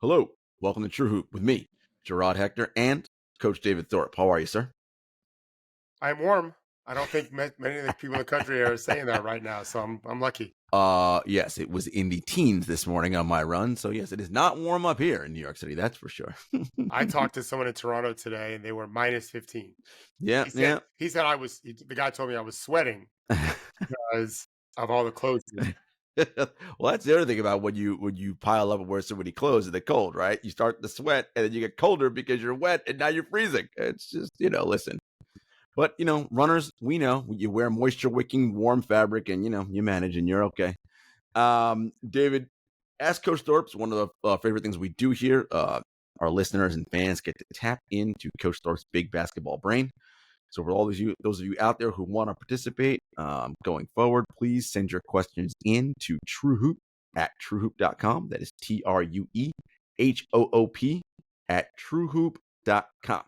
Hello, welcome to TrueHoop with me, Jarod, Hector, and Coach David Thorpe. How are you, sir? I'm warm. I don't think many of the people in the country are saying that right now, so I'm lucky. Yes, it was in the teens this morning on my run, so yes, it is not warm up here in New York City, that's for sure. I talked to someone in Toronto today, and they were minus 15. Yeah, He said yeah. the guy told me I was sweating because of all the clothes. Well, that's the other thing about when you pile up and wear so many clothes in the cold, right? You start to sweat, and then you get colder because you're wet, and now you're freezing. It's just, listen. But runners, we know you wear moisture wicking warm fabric, and you manage, and you're okay. David, Ask Coach Thorpe's one of the favorite things we do here. Our listeners and fans get to tap into Coach Thorpe's big basketball brain. So for all those of you out there who want to participate going forward, please send your questions in to TrueHoop at TrueHoop.com. That is TrueHoop at TrueHoop.com.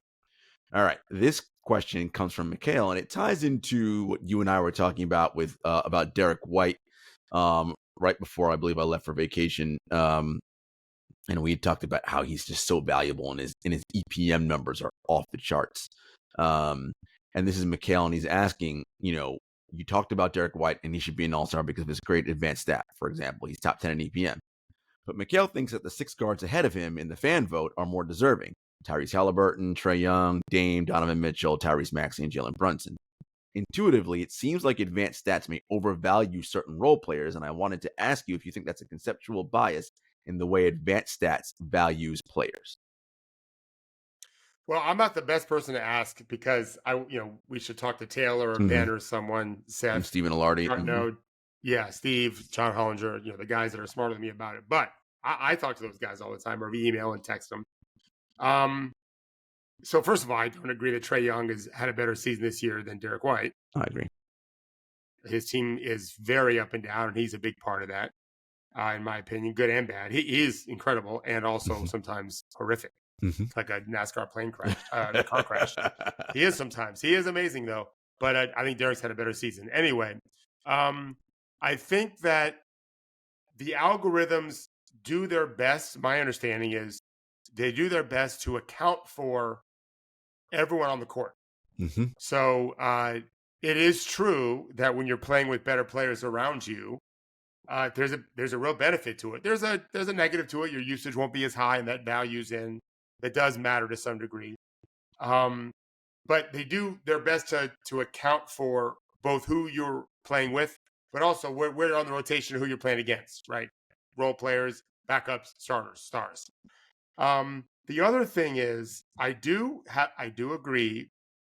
All right. This question comes from Mikhail, and it ties into what you and I were talking about with about Derek White right before I believe I left for vacation. And we talked about how he's just so valuable, and his EPM numbers are off the charts. And this is Mikhail, and he's asking, you talked about Derek White, and he should be an all-star because of his great advanced stat. For example, he's top 10 in EPM. But Mikhail thinks that the 6 guards ahead of him in the fan vote are more deserving. Tyrese Halliburton, Trae Young, Dame, Donovan Mitchell, Tyrese Maxey, and Jalen Brunson. Intuitively, it seems like advanced stats may overvalue certain role players, and I wanted to ask you if you think that's a conceptual bias in the way advanced stats values players. Well, I'm not the best person to ask because we should talk to Taylor or Ben or someone. And Seth, Stephen Alardi. No, yeah, Steve, John Hollinger, the guys that are smarter than me about it. But I talk to those guys all the time, or we email and text them. So first of all, I don't agree that Trae Young has had a better season this year than Derek White. I agree. His team is very up and down, and he's a big part of that, in my opinion, good and bad. He is incredible and also sometimes horrific, like a NASCAR plane crash, car crash. He is sometimes. He is amazing, though. But I think Derek's had a better season. Anyway, I think that the algorithms do their best. My understanding is they do their best to account for everyone on the court. So it is true that when you're playing with better players around you, there's a real benefit to it. There's a negative to it. Your usage won't be as high, and that values in. That does matter to some degree. But they do their best to account for both who you're playing with, but also where on the rotation, who you're playing against, right? Role players, backups, starters, stars. The other thing is, I do agree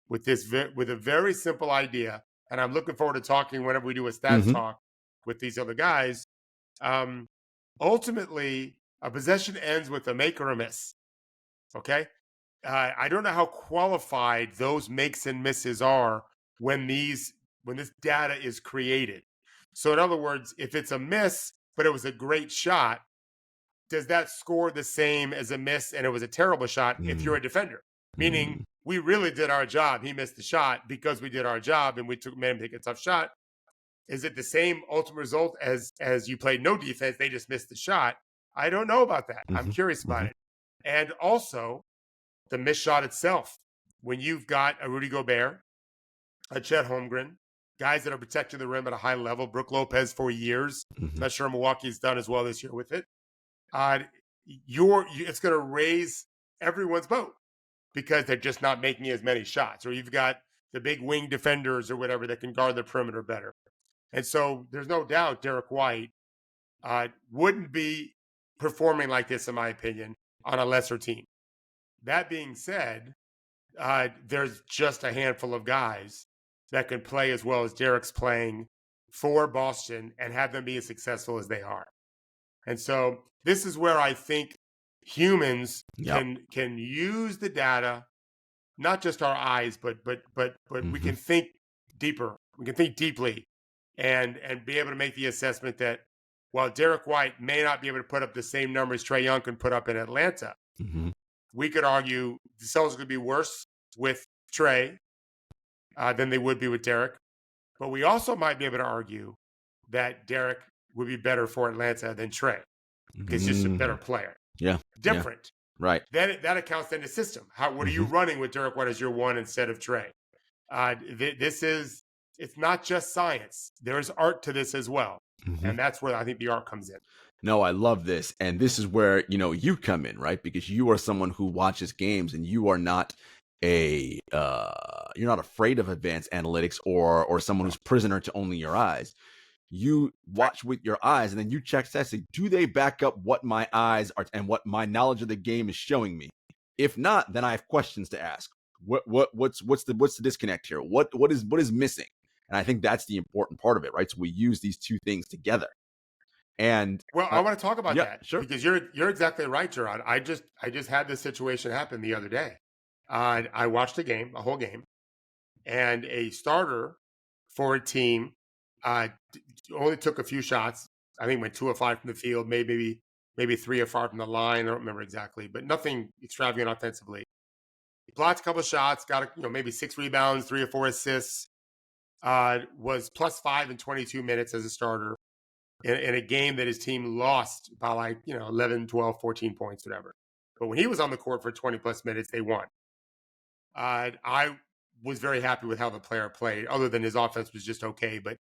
with this with a very simple idea, and I'm looking forward to talking whenever we do a stats talk with these other guys. Ultimately, a possession ends with a make or a miss. Okay, I don't know how qualified those makes and misses are when this data is created. So in other words, if it's a miss but it was a great shot, does that score the same as a miss and it was a terrible shot if you're a defender? Meaning we really did our job. He missed the shot because we did our job and we made him take a tough shot. Is it the same ultimate result as you played no defense? They just missed the shot. I don't know about that. I'm curious about it. And also the missed shot itself. When you've got a Rudy Gobert, a Chet Holmgren, guys that are protecting the rim at a high level, Brook Lopez for years. Not sure Milwaukee's done as well this year with it. It's going to raise everyone's boat because they're just not making as many shots. Or you've got the big wing defenders or whatever that can guard the perimeter better. And so there's no doubt Derek White wouldn't be performing like this, in my opinion, on a lesser team. That being said, there's just a handful of guys that can play as well as Derek's playing for Boston and have them be as successful as they are. And so this is where I think humans can use the data, not just our eyes, but we can think deeper. We can think deeply and be able to make the assessment that while Derek White may not be able to put up the same numbers Trae Young can put up in Atlanta, we could argue the Celtics could be worse with Trae than they would be with Derek. But we also might be able to argue that Derek would be better for Atlanta than Trae. He's just a better player. Yeah. different. Right. Then that accounts then the system. What are you running with Derek White as your one instead of Trey? It's not just science. There's art to this as well. And that's where I think the art comes in. No, I love this. And this is where, you come in, right? Because you are someone who watches games and you are not you're not afraid of advanced analytics or someone who's prisoner to only your eyes. You watch with your eyes and then you check stats. Do they back up what my eyes are and what my knowledge of the game is showing me? If not, then I have questions to ask. What's the disconnect here? What is missing? And I think that's the important part of it, right? So we use these two things together. And well, I want to talk about that sure. because you're exactly right, Jarod. I just had this situation happen the other day. I watched a whole game, and a starter for a team only took a few shots. I think went 2 or 5 from the field, maybe 3 or 5 from the line. I don't remember exactly, but nothing extravagant offensively. He blocked a couple of shots, got maybe 6 rebounds, 3 or 4 assists. Was +5 in 22 minutes as a starter in a game that his team lost by 11, 12, 14 points, whatever. But when he was on the court for 20 plus minutes, they won. I was very happy with how the player played, other than his offense was just okay, but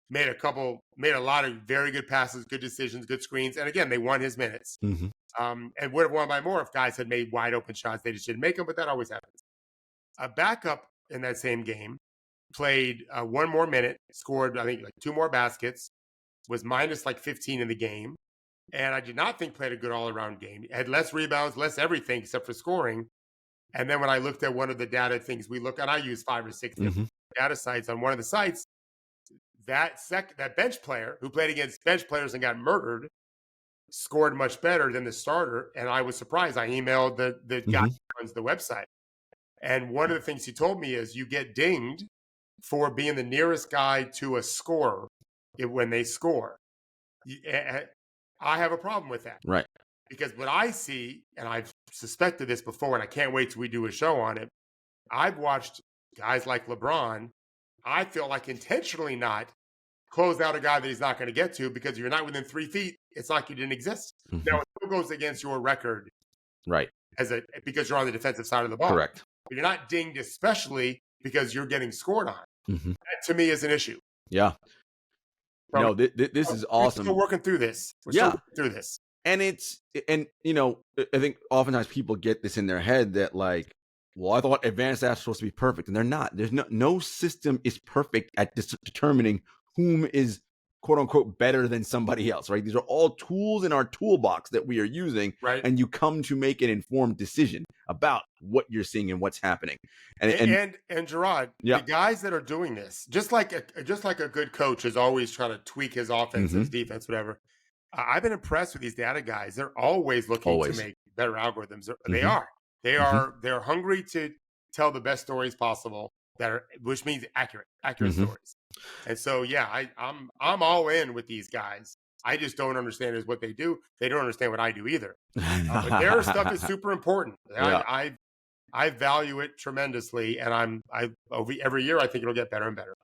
made a lot of very good passes, good decisions, good screens. And again, they won his minutes. And would have won by more if guys had made wide open shots. They just didn't make them, but that always happens. A backup in that same game played 1 more minute, scored, I think, 2 more baskets, was minus 15 in the game. And I did not think played a good all-around game. Had less rebounds, less everything except for scoring. And then when I looked at one of the data things we look at, I use 5 or 6 different data sites. On one of the sites, that bench player who played against bench players and got murdered scored much better than the starter. And I was surprised. I emailed the guy who runs the website. And one of the things he told me is you get dinged for being the nearest guy to a scorer when they score. I have a problem with that. Right. Because what I see, and I've suspected this before, and I can't wait till we do a show on it, I've watched guys like LeBron, I feel like intentionally not close out a guy that he's not going to get to, because if you're not within 3 feet, it's like you didn't exist. Now, it still goes against your record. Right. Because you're on the defensive side of the ball. Correct. But you're not dinged, especially because you're getting scored on. That, to me, is an issue. Yeah. No, this is awesome. We're still working through this. We're through this. And I think oftentimes people get this in their head that well, I thought advanced apps are supposed to be perfect, and they're not. There's no system is perfect at determining whom is quote unquote better than somebody else, right? These are all tools in our toolbox that we are using, right? And you come to make an informed decision about what you're seeing and what's happening. And Jarod, the guys that are doing this, just like a good coach is always trying to tweak his offense, his defense, whatever. I've been impressed with these data guys. They're always looking to make better algorithms. They are. They're hungry to tell the best stories possible which means accurate stories. And so, I'm all in with these guys. I just don't understand is what they do. They don't understand what I do either. But their stuff is super important. I value it tremendously, and every year I think it'll get better and better.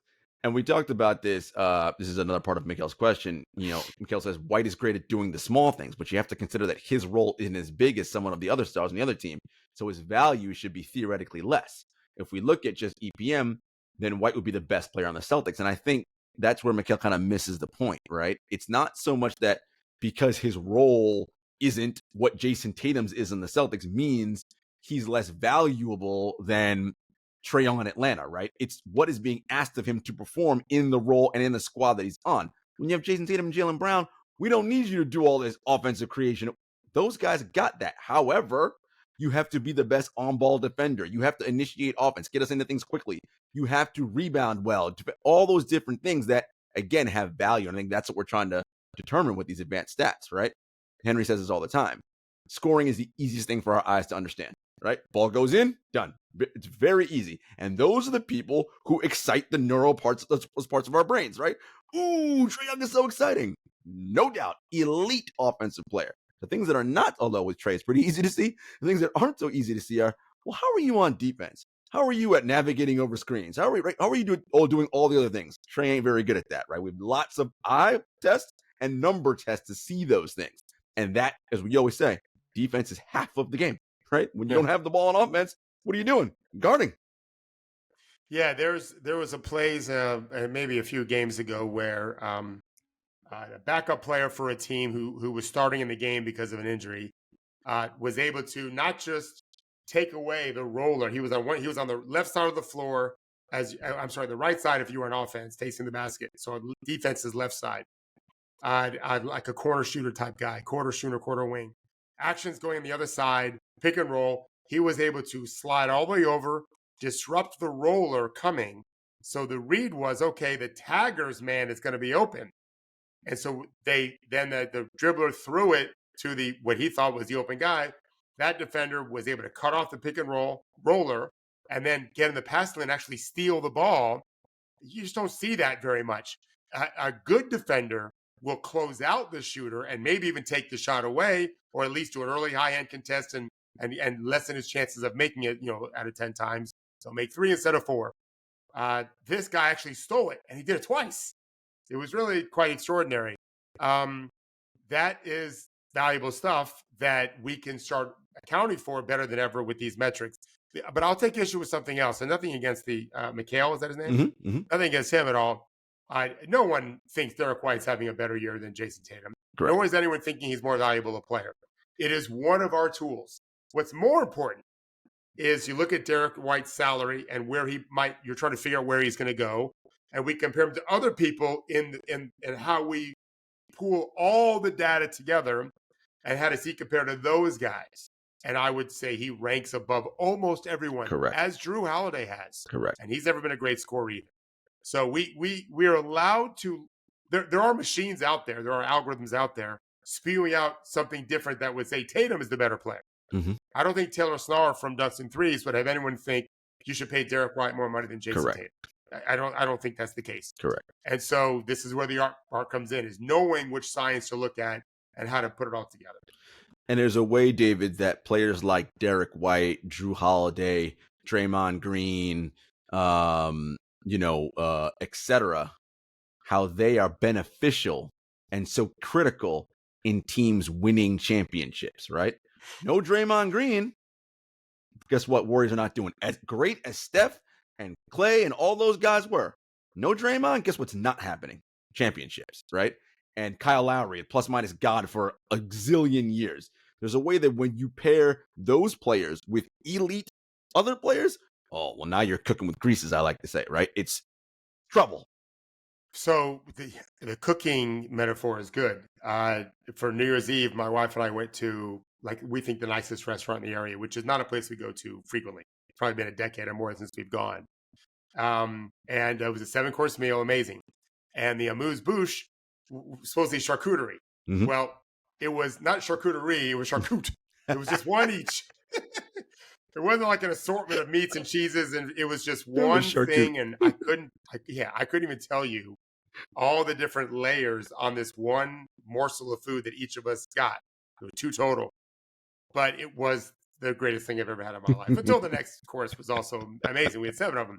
And we talked about this. This is another part of Mikhail's question. Mikhail says White is great at doing the small things, but you have to consider that his role isn't as big as someone of the other stars on the other team. So his value should be theoretically less. If we look at just EPM, then White would be the best player on the Celtics. And I think that's where Mikhail kind of misses the point, right? It's not so much that because his role isn't what Jason Tatum's is in the Celtics means he's less valuable than Trae Young in Atlanta, right? It's what is being asked of him to perform in the role and in the squad that he's on. When you have Jason Tatum and Jaylen Brown, we don't need you to do all this offensive creation. Those guys got that. However, you have to be the best on-ball defender. You have to initiate offense, get us into things quickly. You have to rebound well. All those different things that, again, have value. And I think that's what we're trying to determine with these advanced stats, right? Henry says this all the time. Scoring is the easiest thing for our eyes to understand. Right? Ball goes in, done. It's very easy. And those are the people who excite the neural parts of our brains, right? Ooh, Trae Young is so exciting. No doubt. Elite offensive player. The things that are not, although with Trae, it's pretty easy to see. The things that aren't so easy to see are, well, how are you on defense? How are you at navigating over screens? How are you doing all the other things? Trae ain't very good at that, right? We have lots of eye tests and number tests to see those things. And that, as we always say, defense is half of the game, right? When you Yeah. don't have the ball on offense, what are you doing? Guarding. Yeah, there was a plays maybe a few games ago where a backup player for a team who was starting in the game because of an injury was able to not just take away the roller. He was on the left side of the floor I'm sorry, the right side if you were on offense facing the basket. So defense's left side. I'd like a corner shooter type guy, quarter shooter, quarter wing. Actions going on the other side, pick and roll. He was able to slide all the way over, disrupt the roller coming. So the read was, okay, the tagger's man is going to be open. And so the dribbler threw it to what he thought was the open guy. That defender was able to cut off the pick and roller and then get in the pass lane and actually steal the ball. You just don't see that very much. A good defender will close out the shooter and maybe even take the shot away, or at least do an early high end contest and lessen his chances of making it, out of 10 times. So make 3 instead of 4. This guy actually stole it, and he did it twice. It was really quite extraordinary. That is valuable stuff that we can start accounting for better than ever with these metrics. But I'll take issue with something else, and nothing against the McHale, is that his name? Nothing against him at all. No one thinks Derek White's having a better year than Jason Tatum. Correct. Nor is anyone thinking he's more valuable a player. It is one of our tools. What's more important is you look at Derek White's salary and you're trying to figure out where he's going to go. And we compare him to other people in how we pool all the data together and how does he compare to those guys. And I would say he ranks above almost everyone. Correct. As Jrue Holiday has. Correct. And he's never been a great scorer either. So we're allowed to, there are machines out there, there are algorithms out there spewing out something different that would say Tatum is the better player. I don't think Taylor Snar from Ducks and Threes would have anyone think you should pay Derek White more money than Jason Tatum. I don't think that's the case. Correct. And so this is where the art comes in, is knowing which science to look at and how to put it all together. And there's a way, David, that players like Derek White, Jrue Holiday, Draymond Green, etc., how they are beneficial and so critical in teams winning championships, right? No Draymond Green. Guess what? Warriors are not doing as great as Steph and Clay and all those guys were. No Draymond. Guess what's not happening? Championships, right? And Kyle Lowry, plus minus God for a zillion years. There's a way that when you pair those players with elite other players, oh, well, now you're cooking with grease, as I like to say, right? It's trouble. So the cooking metaphor is good. For New Year's Eve, my wife and I went to, we think the nicest restaurant in the area, which is not a place we go to frequently. It's probably been a decade or more since we've gone. And it was a 7-course meal, amazing. And the amuse-bouche, supposedly charcuterie. Well, it was not charcuterie, it was charcut. It was just one each. It wasn't like an assortment of meats and cheeses, and it was just one thing. And I couldn't even tell you all the different layers on this one morsel of food that each of us got. There were 2 total. But it was the greatest thing I've ever had in my life. Until the next course was also amazing. We had 7 of them.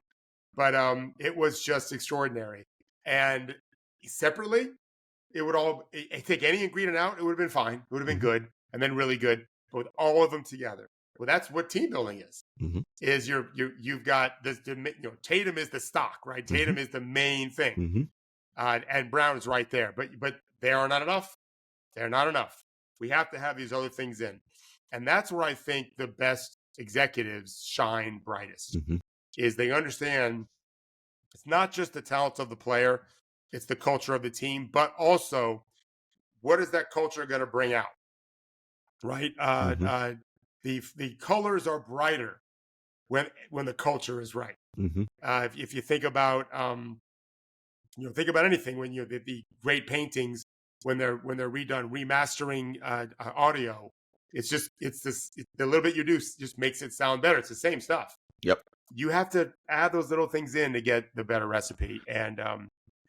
But it was just extraordinary. And separately, I take any ingredient out, it would have been fine. It would have been good, and then really good. But with all of them together. Well, that's what team building is. Is you've got this, Tatum is the stock, right? Tatum is the main thing. And Brown is right there. But they are not enough. They're not enough. We have to have these other things in. And that's where I think the best executives shine brightest, is they understand it's not just the talent of the player, it's the culture of the team, but also what is that culture going to bring out, right? The colors are brighter when the culture is right. If you think about think about anything, when the great paintings, when they're redone, remastering audio, the little bit you do just makes it sound better. It's the same stuff. Yep. You have to add those little things in to get the better recipe. And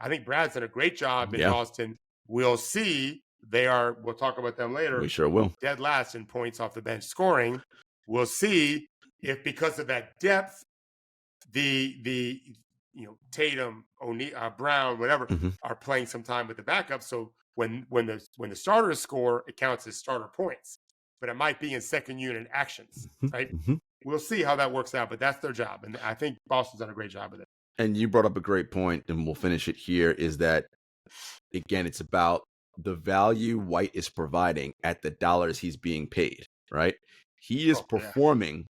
I think Brad's done a great job in Boston. We'll see. We'll talk about them later. We sure will. Dead last in points off the bench scoring. We'll see if, because of that depth, the Tatum, Brown, whatever, are playing some time with the backup. So when the starters score, it counts as starter points. but it might be in second unit actions, right? Mm-hmm. We'll see how that works out, but that's their job. And I think Boston's done a great job with it. And you brought up a great point, and we'll finish it here, is that, again, it's about the value White is providing at the dollars he's being paid, right? He is performing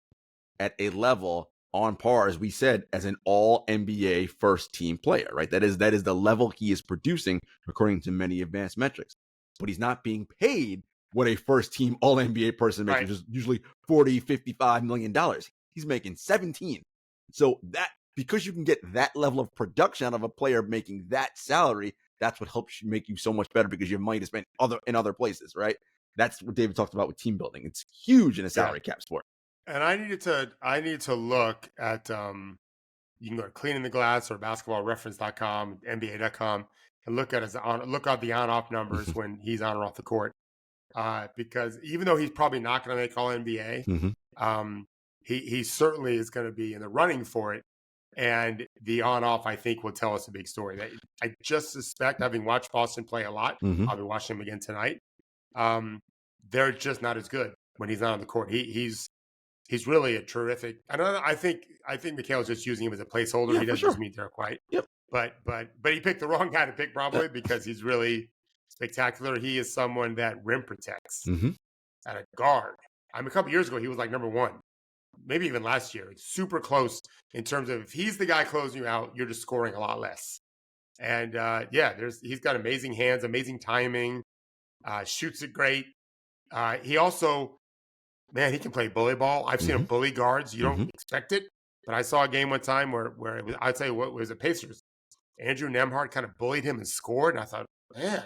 at a level on par, as we said, as an all NBA first team player, right? That is the level he is producing according to many advanced metrics. But he's not being paid what a first team all NBA person makes, which is usually $40, $55 million. He's making 17. So that, because you can get that level of production out of a player making that salary, that's what helps you make you so much better, because you have money to spend in other places, right? That's what David talked about with team building. It's huge in a salary cap sport. And I need to look at you can go to Cleaning the Glass or basketballreference.com, NBA.com, and look at the on-off numbers when he's on or off the court. Because even though he's probably not going to make all NBA, he certainly is going to be in the running for it. And the on-off, I think, will tell us a big story. That I just suspect, having watched Boston play a lot, I'll be watching him again tonight. They're just not as good when he's not on the court. He's really a terrific. I think Mikhail's just using him as a placeholder. He doesn't just mean Derek White. Yep. But he picked the wrong guy to pick, probably because he's really spectacular. He is someone that rim protects at a guard. A couple years ago, he was like number one. Maybe even last year. It's super close in terms of, if he's the guy closing you out, you're just scoring a lot less. And he's got amazing hands, amazing timing, shoots it great. He also, man, he can play bully ball. I've seen him bully guards. You don't expect it. But I saw a game one time where it was, I'd say what was the Pacers. Andrew Nembhard kind of bullied him and scored. And I thought, man,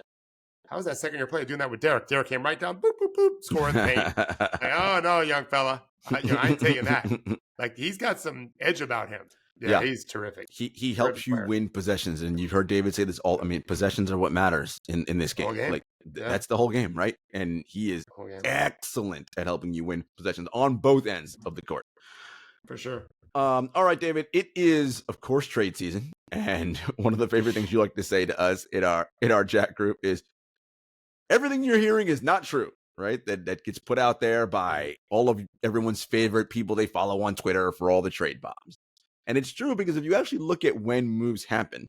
how is that second year player doing that with Derek? Derek came right down, boop, boop, boop, score in the paint. Like, oh, no, young fella. I ain't taking that. Like, he's got some edge about him. Yeah, he's terrific. He helps you win possessions. And you've heard David say this possessions are what matters in this game. Like, that's the whole game, right? And he is excellent at helping you win possessions on both ends of the court. For sure. All right, David, it is, of course, trade season. And one of the favorite things you like to say to us in our chat group is, everything you're hearing is not true, right? That gets put out there by all of everyone's favorite people they follow on Twitter for all the trade bombs. And it's true, because if you actually look at when moves happen,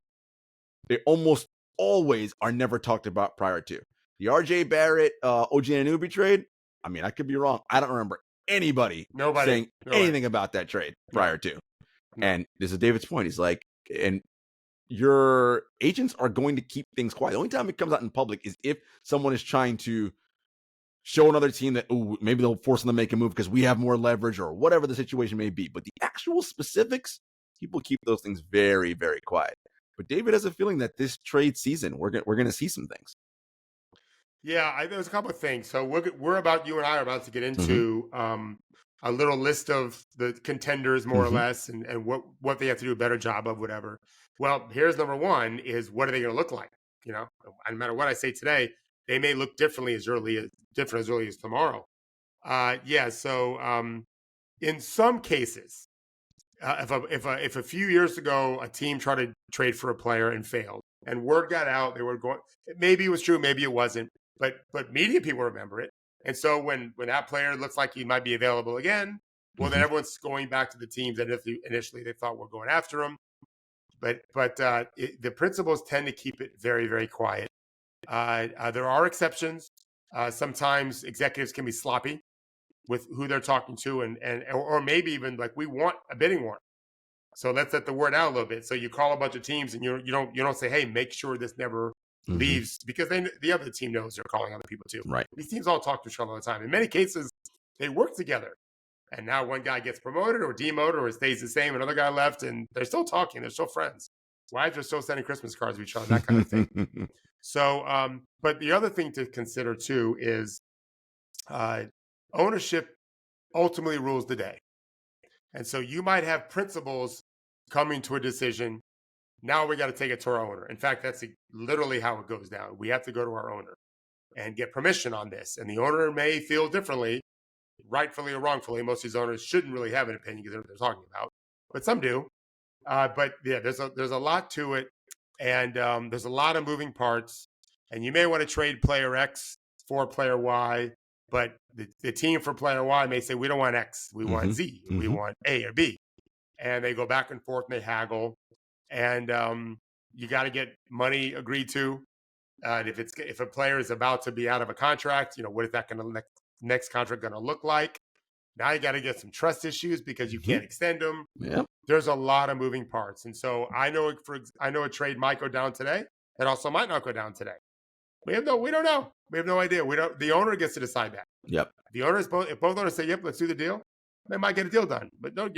they almost always are never talked about prior to. The RJ Barrett, OG Anunoby trade, I mean, I could be wrong. I don't remember anybody saying anything about that trade prior to. And this is David's point. He's like, and your agents are going to keep things quiet. The only time it comes out in public is if someone is trying to show another team that, oh, maybe they'll force them to make a move because we have more leverage, or whatever the situation may be. But the actual specifics, people keep those things very, very quiet. But David has a feeling that this trade season, we're going to see some things. Yeah, there's a couple of things. So you and I are about to get into a little list of the contenders, more or less, and what they have to do a better job of, whatever. Well, here's number one: is what are they going to look like? You know, no matter what I say today, they may look different as early as tomorrow. So in some cases, if a few years ago a team tried to trade for a player and failed, and word got out, they were going. Maybe it was true, maybe it wasn't. But media people remember it. And so when that player looks like he might be available again, well, then everyone's going back to the teams that initially they thought were going after him. But the principals tend to keep it very, very quiet. There are exceptions. Sometimes executives can be sloppy with who they're talking to, or maybe even like, we want a bidding war. So let's let the word out a little bit. So you call a bunch of teams, and you don't say, hey, make sure this never leaves, because the other team knows they're calling other people too. Right. These teams all talk to each other all the time. In many cases, they work together. And now one guy gets promoted or demoted or stays the same, another guy left, and they're still talking. They're still friends. Wives are still sending Christmas cards to each other, that kind of thing. So, but the other thing to consider too is ownership ultimately rules the day. And so you might have principals coming to a decision. Now we got to take it to our owner. In fact, that's literally how it goes down. We have to go to our owner and get permission on this. And the owner may feel differently, rightfully or wrongfully. Most of these owners shouldn't really have an opinion because they're what they're talking about, but some do. But yeah, there's a lot to it, and there's a lot of moving parts. And you may want to trade player X for player Y, But the team for player Y may say, we don't want X, we want Z, we want A or B. And they go back and forth and they haggle. And you got to get money agreed to. If a player is about to be out of a contract, what is that going to next contract going to look like? Now you got to get some trust issues because you can't extend them. Yep. There's a lot of moving parts, and so I know a trade might go down today. It also might not go down today. We don't know. We have no idea. The owner gets to decide that. Yep. The owners if both owners say, "Yep, let's do the deal," they might get a deal done. But no,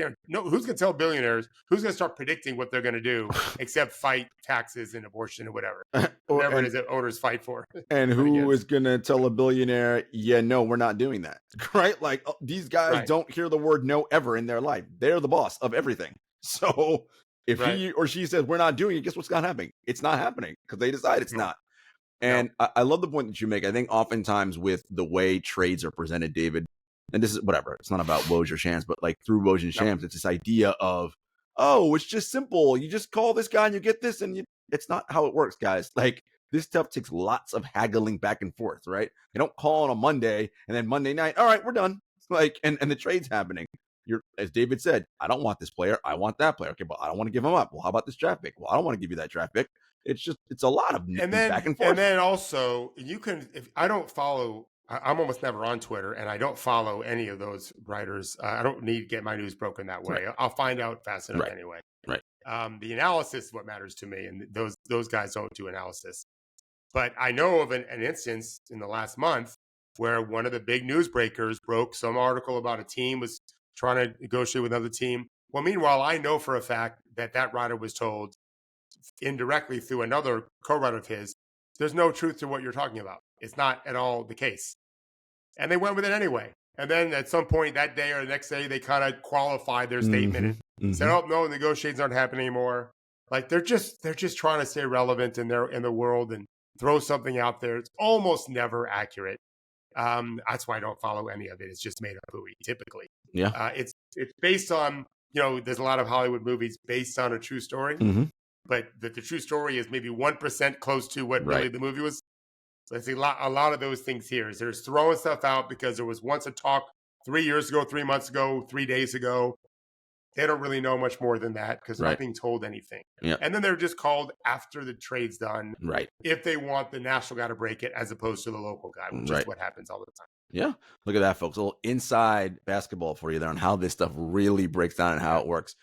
who's going to tell billionaires? Who's going to start predicting what they're going to do except fight taxes and abortion and whatever it is that owners fight for? And who is going to tell a billionaire, yeah, no, we're not doing that, right? Like these guys don't hear the word no ever in their life. They're the boss of everything. So if he or she says we're not doing it, guess what's not happening? It's not happening because they decide it's not. And I love the point that you make. I think oftentimes with the way trades are presented, David, and this is whatever, it's not about Woj or Shams, but like through Woj and Shams, it's this idea of, oh, it's just simple. You just call this guy and you get this, and it's not how it works, guys. Like this stuff takes lots of haggling back and forth, right? They don't call on a Monday and then Monday night, all right, we're done. Like, and the trade's happening. As David said, I don't want this player. I want that player. Okay, but I don't want to give him up. Well, how about this draft pick? Well, I don't want to give you that draft pick. It's a lot of back and forth. And then also you can, if I don't follow, I'm almost never on Twitter and I don't follow any of those writers. I don't need to get my news broken that way. Right. I'll find out fast enough anyway. Right. The analysis is what matters to me. And those guys don't do analysis. But I know of an instance in the last month where one of the big newsbreakers broke some article about a team was trying to negotiate with another team. Well, meanwhile, I know for a fact that writer was told indirectly through another co-writer of his, there's no truth to what you're talking about. It's not at all the case. And they went with it anyway. And then at some point that day or the next day, they kind of qualified their statement and said, oh, no, negotiations aren't happening anymore. Like they're just trying to stay relevant in the world and throw something out there. It's almost never accurate. That's why I don't follow any of it. It's just made up hooey, typically. Yeah. It's based on, there's a lot of Hollywood movies based on a true story. But the true story is maybe 1% close to what really the movie was. So I see a lot of those things here. Is there's throwing stuff out because there was once a talk 3 years ago, 3 months ago, 3 days ago. They don't really know much more than that because they're not being told anything. Yeah. And then they're just called after the trade's done. Right. If they want the national guy to break it as opposed to the local guy, which is what happens all the time. Yeah. Look at that, folks. A little inside basketball for you there on how this stuff really breaks down and how it works.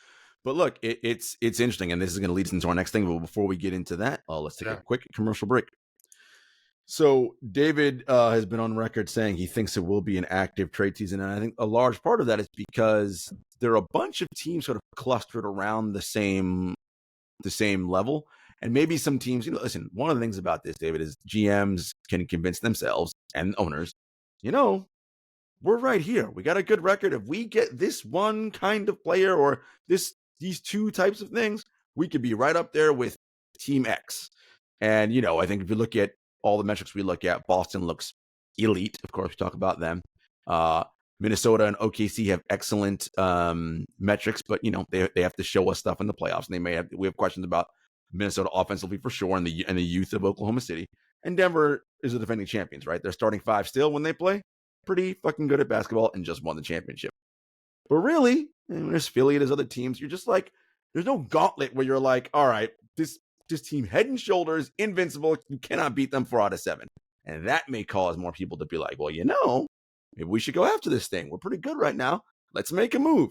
But look, it's interesting, and this is going to lead us into our next thing. But before we get into that, let's take a quick commercial break. So David has been on record saying he thinks it will be an active trade season, and I think a large part of that is because there are a bunch of teams sort of clustered around the same level, and maybe some teams. Listen, one of the things about this, David, is GMs can convince themselves and owners, we're right here. We got a good record. If we get this one kind of player or these two types of things, we could be right up there with Team X. And, I think if you look at all the metrics we look at, Boston looks elite. Of course, we talk about them. Minnesota and OKC have excellent metrics, but, they have to show us stuff in the playoffs. And we have questions about Minnesota offensively for sure and the youth of Oklahoma City. And Denver is the defending champions, right? They're starting five still when they play. Pretty fucking good at basketball and just won the championship. But really, there's Philly, there's other teams. You're just like, there's no gauntlet where you're like, all right, this team head and shoulders, invincible. You cannot beat them 4 out of 7. And that may cause more people to be like, well, maybe we should go after this thing. We're pretty good right now. Let's make a move.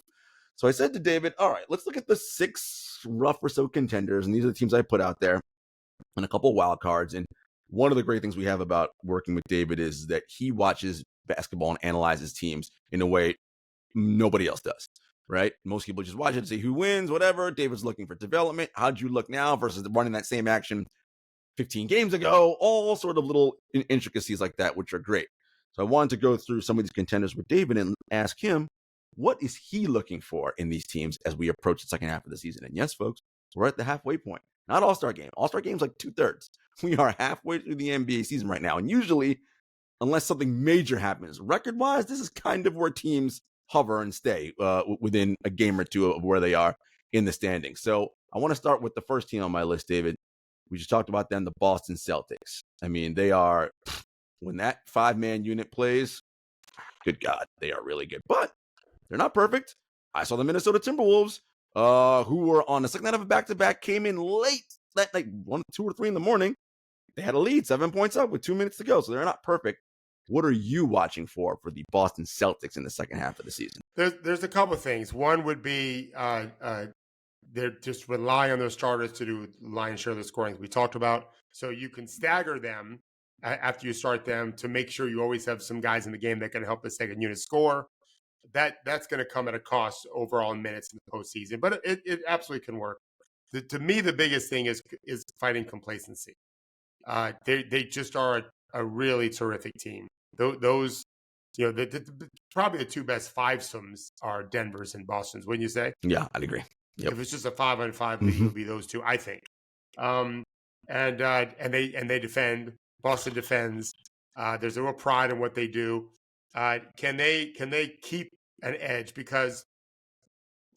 So I said to David, all right, let's look at the 6 rough or so contenders. And these are the teams I put out there and a couple wild cards. And one of the great things we have about working with David is that he watches basketball and analyzes teams in a way nobody else does, right? Most people just watch it and say who wins, whatever. David's looking for development. How'd you look now versus running that same action 15 games ago? All sort of little intricacies like that, which are great. So I wanted to go through some of these contenders with David and ask him, what is he looking for in these teams as we approach the second half of the season? And yes, folks, we're at the halfway point. Not All-Star game. All-Star game's like 2/3. We are halfway through the NBA season right now. And usually, unless something major happens, record-wise, this is kind of where teams hover and stay within a game or two of where they are in the standings. So I want to start with the first team on my list, David. We just talked about them, the Boston Celtics. I mean, they are, when that 5-man unit plays, good God, they are really good. But they're not perfect. I saw the Minnesota Timberwolves, who were on the second night of a back-to-back, came in late, like 1, 2, or 3 in the morning. They had a lead, 7 points up with 2 minutes to go, so they're not perfect. What are you watching for the Boston Celtics in the second half of the season? There's a couple of things. One would be they're just rely on their starters to do lion's share of the scoring we talked about. So you can stagger them after you start them to make sure you always have some guys in the game that can help the second unit score. That's going to come at a cost overall in minutes in the postseason, but it absolutely can work. To me, the biggest thing is fighting complacency. They just are a really terrific team. Those, probably the two best fivesomes are Denver's and Boston's, wouldn't you say? Yeah, I'd agree. Yep. If it's just a 5-on-5 league, it would be those two, I think. And they defend. Boston defends. There's a real pride in what they do. Can they keep an edge? Because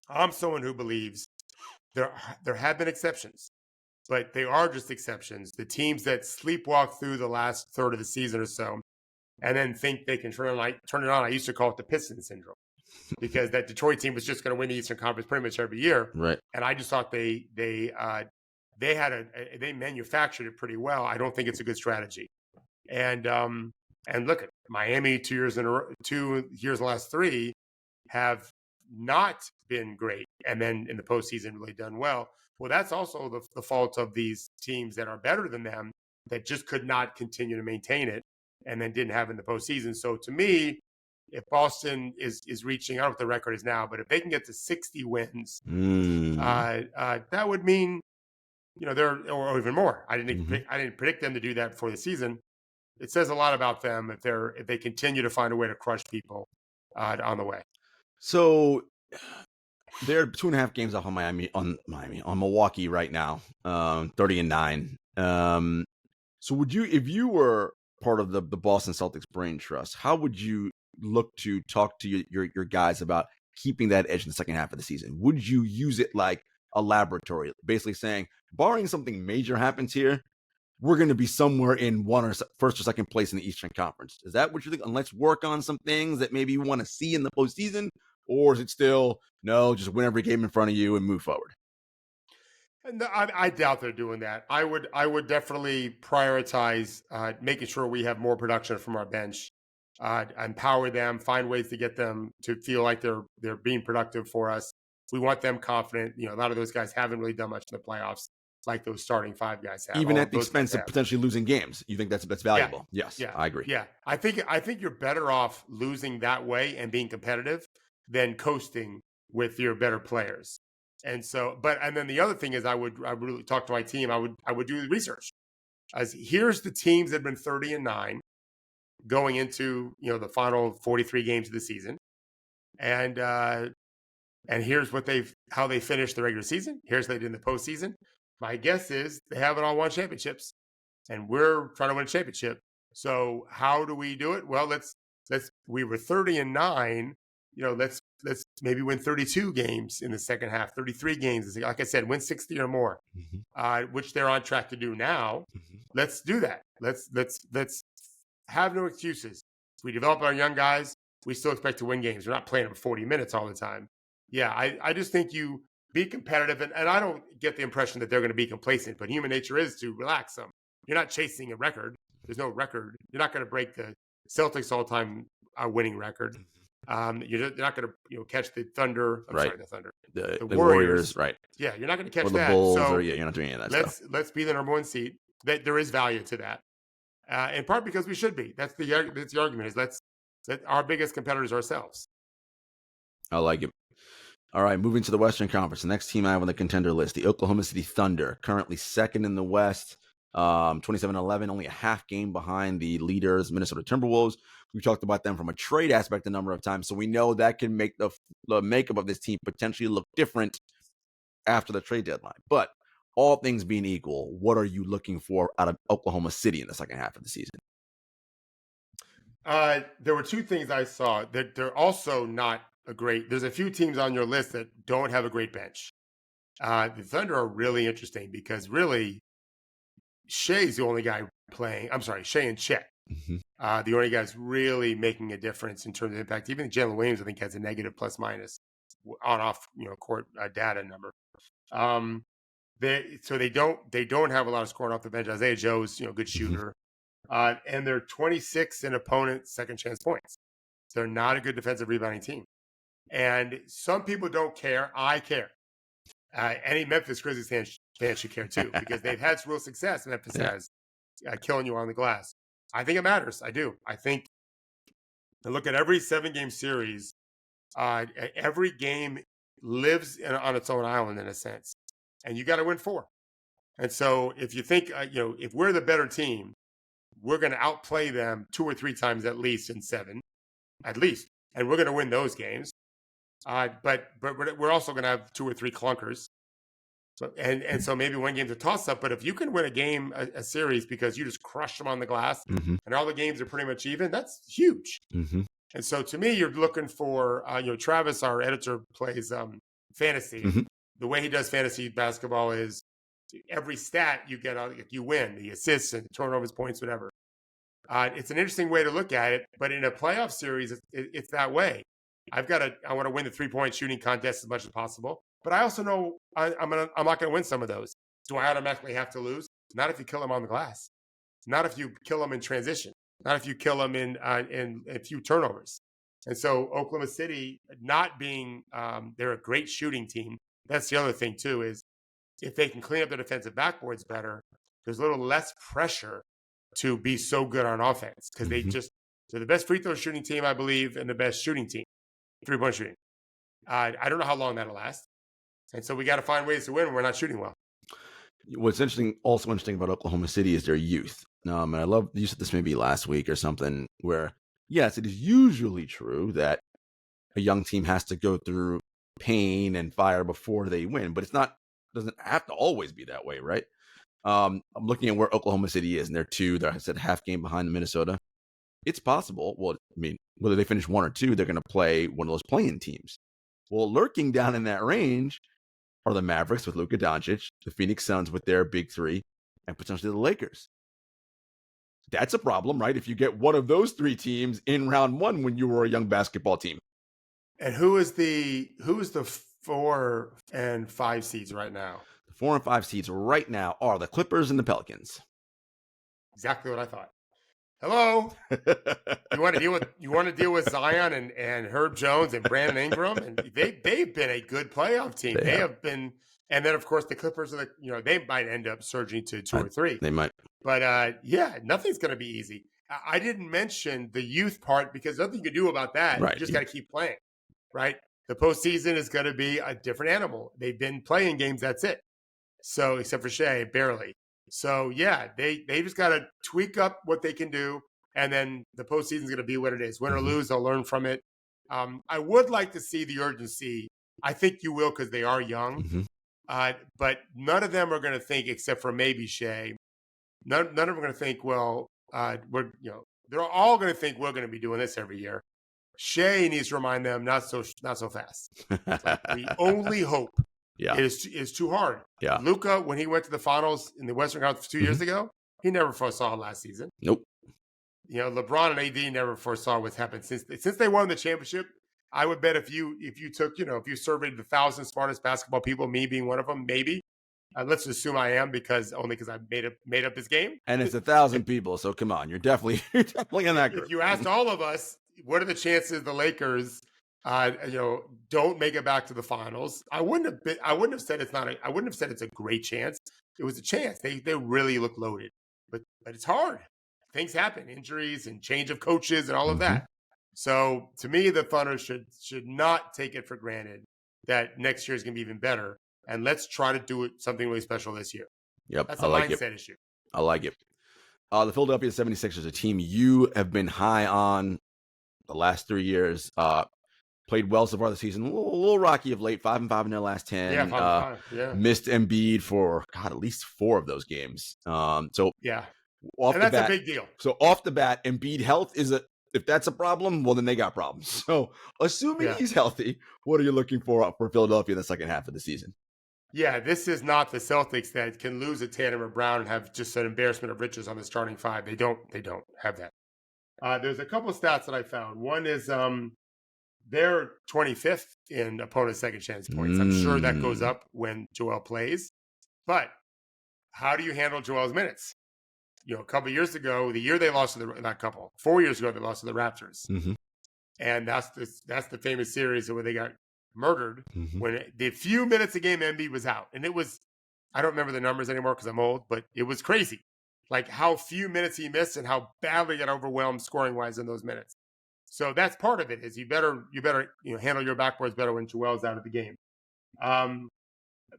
I'm someone who believes there have been exceptions, but they are just exceptions. The teams that sleepwalk through the last third of the season or so, and then think they can turn it on. I used to call it the Pistons syndrome, because that Detroit team was just going to win the Eastern Conference pretty much every year, right? And I just thought they manufactured it pretty well. I don't think it's a good strategy. And look at Miami 2 years in the last 3 have not been great, and then in the postseason really done well. Well, that's also the fault of these teams that are better than them that just could not continue to maintain it, and then didn't have in the postseason. So to me, if Boston is reaching, I don't know what the record is now, but if they can get to 60 wins, that would mean, they're, or even more. I didn't predict them to do that before the season. It says a lot about them if they continue to find a way to crush people on the way. So they're 2.5 games off on Milwaukee right now, 30-9. So would you, if you were part of the Boston Celtics brain trust, how would you look to talk to your guys about keeping that edge in the second half of the season? Would you use it like a laboratory, basically saying, barring something major happens here, we're going to be somewhere in first or second place in the Eastern Conference? Is that what you think? And let's work on some things that maybe you want to see in the postseason, or is it still no, just win every game in front of you and move forward? And I doubt they're doing that. I would definitely prioritize making sure we have more production from our bench, empower them, find ways to get them to feel like they're being productive for us. We want them confident. A lot of those guys haven't really done much in the playoffs, like those starting 5 guys have. Even at the expense of potentially losing games. You think that's valuable? Yeah. Yes, I agree. Yeah, I think you're better off losing that way and being competitive than coasting with your better players. And so, and then the other thing is, I would really talk to my team. I would do the research. As here's the teams that have been 30-9 going into the final 43 games of the season, and here's how they finished the regular season. Here's what they did in the postseason. My guess is they haven't all won championships, and we're trying to win a championship. So how do we do it? Well, we were 30-9. Let's maybe win 32 games in the second half, 33 games. Like I said, win 60 or more, which they're on track to do now. Let's do that. Let's have no excuses. If we develop our young guys, we still expect to win games. We're not playing them 40 minutes all the time. Yeah, I just think you be competitive. And I don't get the impression that they're going to be complacent, but human nature is to relax them. You're not chasing a record. There's no record. You're not going to break the Celtics all-time winning record. You're not going to catch the Thunder. I'm sorry, the Thunder. The Warriors, right? Yeah, you're not going to catch or the that. Bulls, so you're not doing any of that stuff. Let's be the number 1 seed. There is value to that, in part because we should be. That's the argument. Is that our biggest competitors are ourselves. I like it. All right, moving to the Western Conference. The next team I have on the contender list, the Oklahoma City Thunder, currently second in the West, 27-11, only a half game behind the leaders, Minnesota Timberwolves. We talked about them from a trade aspect a number of times, so we know that can make the makeup of this team potentially look different after the trade deadline. But all things being equal, what are you looking for out of Oklahoma City in the second half of the season? There were 2 things I saw. That they're also not there's a few teams on your list that don't have a great bench. The Thunder are really interesting because really Shea's the only guy playing. I'm sorry, Shea and Chet The only guys really making a difference in terms of impact. Even Jalen Williams, I think, has a negative plus minus on off court data number. They don't have a lot of scoring off the bench. Isaiah Joe's good shooter, and they're 26 in opponent second chance points. They're not a good defensive rebounding team, and some people don't care. I care. Any Memphis Grizzlies fan should care too, because they've had real success. Memphis has killing you on the glass. I think it matters. I do. I think to look at every 7-game series, every game lives on its own island in a sense, and you got to win 4. And so if you think, if we're the better team, we're going to outplay them 2 or 3 times at least in 7, at least, and we're going to win those games. But we're also going to have 2 or 3 clunkers. So and so maybe one game's a toss-up, but if you can win a game, a series, because you just crushed them on the glass, and all the games are pretty much even, that's huge. And so to me, you're looking for, Travis, our editor, plays fantasy. The way he does fantasy basketball is every stat you get, you win, the assists and turnovers, points, whatever. It's an interesting way to look at it, but in a playoff series, it's that way. I want to win the 3-point shooting contest as much as possible. But I also know I'm not going to win some of those. Do I automatically have to lose? Not if you kill them on the glass. Not if you kill them in transition. Not if you kill them in a few turnovers. And so Oklahoma City, not being they're a great shooting team. That's the other thing too, is if they can clean up their defensive backboards better, there's a little less pressure to be so good on offense, because they're the best free throw shooting team, I believe, and the best shooting team, 3-point shooting. I don't know how long that'll last. And so we got to find ways to win when we're not shooting well. What's also interesting about Oklahoma City is their youth. And I love, you said this maybe last week or something, where, yes, it is usually true that a young team has to go through pain and fire before they win, but doesn't have to always be that way, right? I'm looking at where Oklahoma City is, and they're I said half game behind Minnesota. It's possible. Well, I mean, whether they finish 1 or 2, they're going to play one of those play-in teams. Well, lurking down in that range are the Mavericks with Luka Doncic, the Phoenix Suns with their big 3, and potentially the Lakers. That's a problem, right? If you get one of those 3 teams in round 1 when you were a young basketball team. And who is the 4 and 5 seeds right now? The 4 and 5 seeds right now are the Clippers and the Pelicans. Exactly what I thought. Hello. You want to deal with Zion and Herb Jones and Brandon Ingram, and they've been a good playoff team. They have been, and then of course the Clippers are they might end up surging to 2 or 3. They might. But nothing's going to be easy. I didn't mention the youth part because nothing you can do about that. Right. You just got to keep playing. Right. The postseason is going to be a different animal. They've been playing games. That's it. So except for Shea, barely. So, yeah, they just got to tweak up what they can do, and then the postseason is going to be what it is. Win or lose, they'll learn from it. I would like to see the urgency. I think you will, because they are young. But none of them are going to think, except for maybe Shea, none of them are going to think, well, they're all going to think we're going to be doing this every year. Shea needs to remind them not so fast. We only hope. Yeah, it is too hard. Yeah, Luka, when he went to the finals in the Western Conference 2 years ago, he never foresaw last season. Nope. LeBron and AD never foresaw what's happened since they won the championship. I would bet if you surveyed the 1,000 smartest basketball people, me being one of them, maybe. Let's assume I am, because I made up this game. And it's 1,000 people, so come on, you're definitely in that group. If you asked all of us, what are the chances the Lakers don't make it back to the finals? I wouldn't have said it's a great chance. It was a chance. They really look loaded, but it's hard. Things happen, injuries and change of coaches and all of that. So to me, the Thunder should not take it for granted that next year is going to be even better. And let's try to do something really special this year. Yep, that's a mindset issue. I like it. The Philadelphia 76ers, a team you have been high on the last 3 years. Played well so far this season. A little rocky of late. 5-5 in their last 10. Yeah, 5-5. Yeah. Missed Embiid for at least 4 of those games. So yeah, off and the that's bat, a big deal. So off the bat, Embiid health if that's a problem, well then they got problems. So assuming he's healthy, what are you looking for Philadelphia in the second half of the season? Yeah, this is not the Celtics that can lose a Tatum or Brown and have just an embarrassment of riches on the starting five. They don't have that. There's a couple of stats that I found. One is they're 25th in opponent's second chance points. I'm sure that goes up when Joel plays. But how do you handle Joel's minutes? A couple of years ago, the year they lost to the not couple, 4 years ago they lost to the Raptors, and that's the famous series where they got murdered when the few minutes a game Embiid was out, and it was, I don't remember the numbers anymore because I'm old, but it was crazy, like how few minutes he missed and how badly got overwhelmed scoring wise in those minutes. So that's part of it. Is you better handle your backboards better when Joel's out of the game.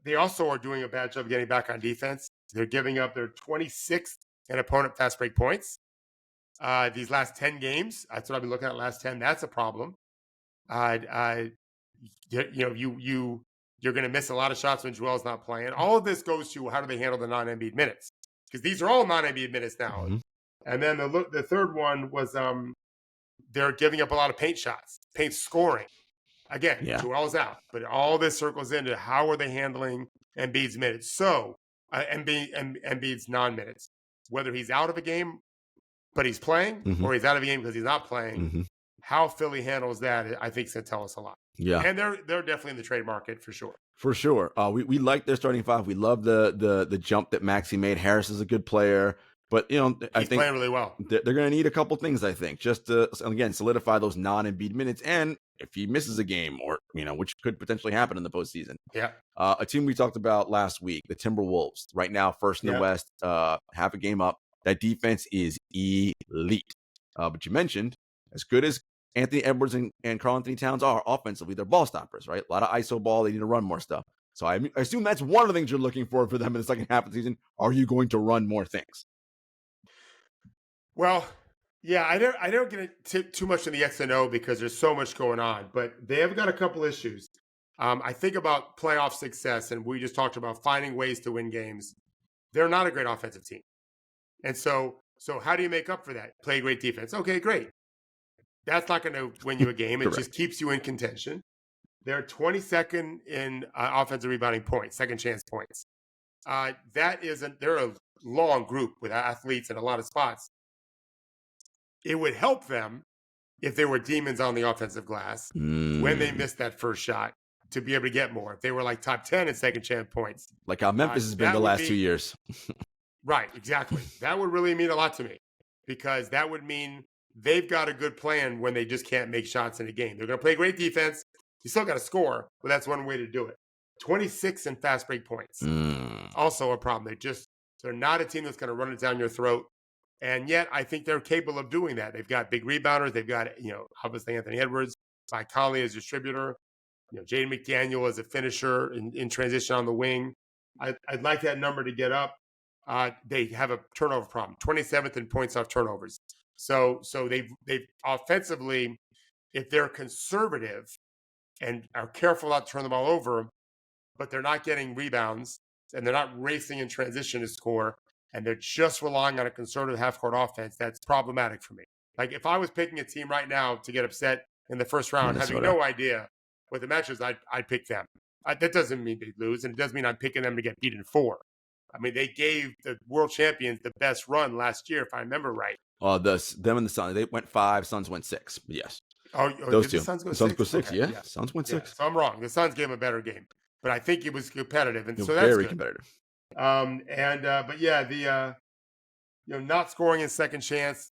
They also are doing a bad job of getting back on defense. They're giving up their 26th in opponent fast break points. These last 10 games, that's what I've been looking at. Last 10, that's a problem. You're going to miss a lot of shots when Joel's not playing. All of this goes to how do they handle the non-Embiid minutes, because these are all non-Embiid minutes now. And then the third one was they're giving up a lot of paint shots, paint scoring. Again, Joel's out, but all this circles into how are they handling Embiid's minutes. So Embiid's non-minutes, whether he's out of a game but he's playing, or he's out of a game because he's not playing. How Philly handles that, I think, is going to tell us a lot. Yeah, and they're definitely in the trade market for sure. For sure, we like their starting five. We love the jump that Maxey made. Harris is a good player. But, I think playing really well. They're going to need a couple things, I think, just to, again, solidify those non-Embiid minutes. And if he misses a game or, which could potentially happen in the postseason. Yeah. A team we talked about last week, the Timberwolves, right now, first in the West, half a game up. That defense is elite. But you mentioned, as good as Anthony Edwards and Karl-Anthony Towns are offensively, they're ball stoppers, right? A lot of ISO ball. They need to run more stuff. So I assume that's one of the things you're looking for them in the second half of the season. Are you going to run more things? Well, yeah, I don't get too much in the X and O because there's so much going on, but they have got a couple issues. I think about playoff success, and we just talked about finding ways to win games. They're not a great offensive team. And so how do you make up for that? Play great defense. Okay, great. That's not going to win you a game. It just keeps you in contention. They're 22nd in offensive rebounding points, second chance points. They're a long group with athletes in a lot of spots. It would help them if they were demons on the offensive glass when they missed that first shot to be able to get more. If they were like top 10 in second chance points. Like how Memphis has been the last 2 years. Right, exactly. That would really mean a lot to me because that would mean they've got a good plan when they just can't make shots in a game. They're going to play great defense. You still got to score, but that's one way to do it. 26 in fast break points. Also a problem. They're not a team that's going to run it down your throat. And yet, I think they're capable of doing that. They've got big rebounders. They've got, obviously Anthony Edwards, Mike Conley as distributor, Jaden McDaniel as a finisher in transition on the wing. I'd like that number to get up. They have a turnover problem, 27th in points off turnovers. So they've offensively, if they're conservative and are careful not to turn the ball over, but they're not getting rebounds and they're not racing in transition to score, and they're just relying on a conservative half-court offense, that's problematic for me. Like, if I was picking a team right now to get upset in the first round, having no idea what the match is, I'd pick them. That doesn't mean they lose, and it doesn't mean I'm picking them to get beat in 4. I mean, they gave the world champions the best run last year, if I remember right. Them and the Suns, they went 5, Suns went 6. Yes. Those two. The Suns go 6, okay, yeah. Suns went 6. So I'm wrong. The Suns gave them a better game, but I think it was competitive, and so that's very good. Competitive. But yeah, the not scoring in second chance,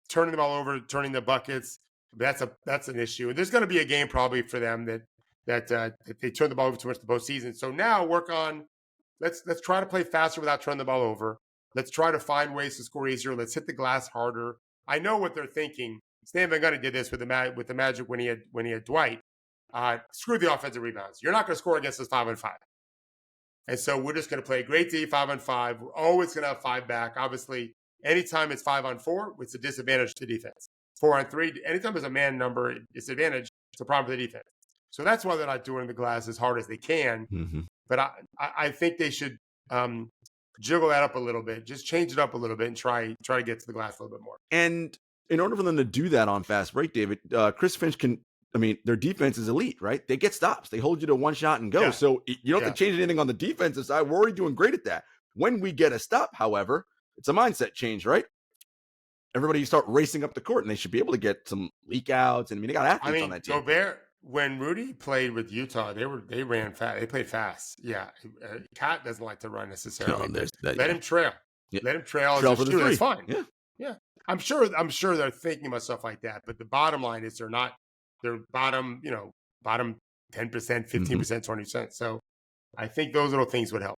turning the ball over, turning the buckets, that's an issue. And there's going to be a game probably for them that they turn the ball over too much in the postseason. So now work on let's try to play faster without turning the ball over. Let's try to find ways to score easier. Let's hit the glass harder. I know what they're thinking. Stan Van Gundy did this with the Magic when he had Dwight. Screw the offensive rebounds. You're not going to score against us 5-on-5. And so we're just going to play great D 5-on-5. We're always going to have 5 back. Obviously, anytime it's 5-on-4, it's a disadvantage to defense. 4-on-3, anytime there's a man number disadvantage, it's a problem for the defense. So that's why they're not doing the glass as hard as they can. But I think they should jiggle that up a little bit, just change it up a little bit, and try to get to the glass a little bit more. And in order for them to do that on fast break, David, Chris Finch can I mean, their defense is elite, right? They get stops. They hold you to one shot and go. Yeah. So you don't have to change anything on the defensive side. We're already doing great at that. When we get a stop, however, it's a mindset change, right? Everybody start racing up the court, and they should be able to get some leak outs. And I mean, they got athletes on that team. Gobert, when Rudy played with Utah, they ran fast. They played fast. Yeah, Cat doesn't like to run necessarily. No, let him trail. Yeah. Let him trail. For the three. That's fine. Yeah. I'm sure they're thinking about stuff like that. But the bottom line is they're not. They're bottom 10%, 15%, 20%. So I think those little things would help.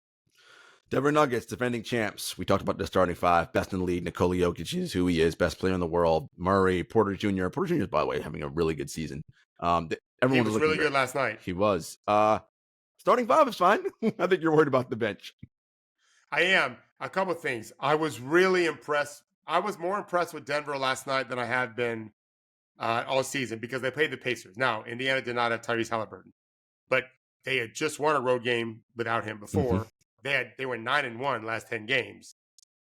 Denver Nuggets, defending champs. We talked about the starting five. Best in the league. Nikola Jokic is who he is. Best player in the world. Murray, Porter Jr. Porter Jr. is, by the way, having a really good season. Everyone was really good last night. He was. Starting five is fine. I think you're worried about the bench. I am. A couple of things. I was really impressed. I was more impressed with Denver last night than I have been all season because they played the Pacers. Now, Indiana did not have Tyrese Halliburton, but they had just won a road game without him before. They went 9-1 last 10 games,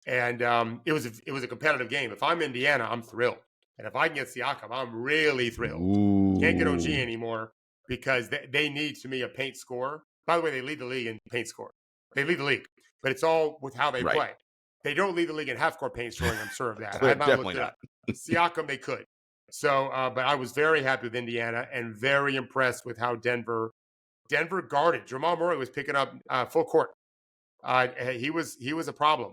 and it was a competitive game. If I'm Indiana, I'm thrilled, and if I can get Siakam, I'm really thrilled. Ooh. Can't get OG anymore because they need to me a paint scorer. By the way, they lead the league in paint score. They lead the league, but it's all with how they play. They don't lead the league in half-court paint scoring. I'm sure of that. I have not looked it up. Siakam, they could. So, but I was very happy with Indiana and very impressed with how Denver guarded. Jamal Murray was picking up full court. He was a problem.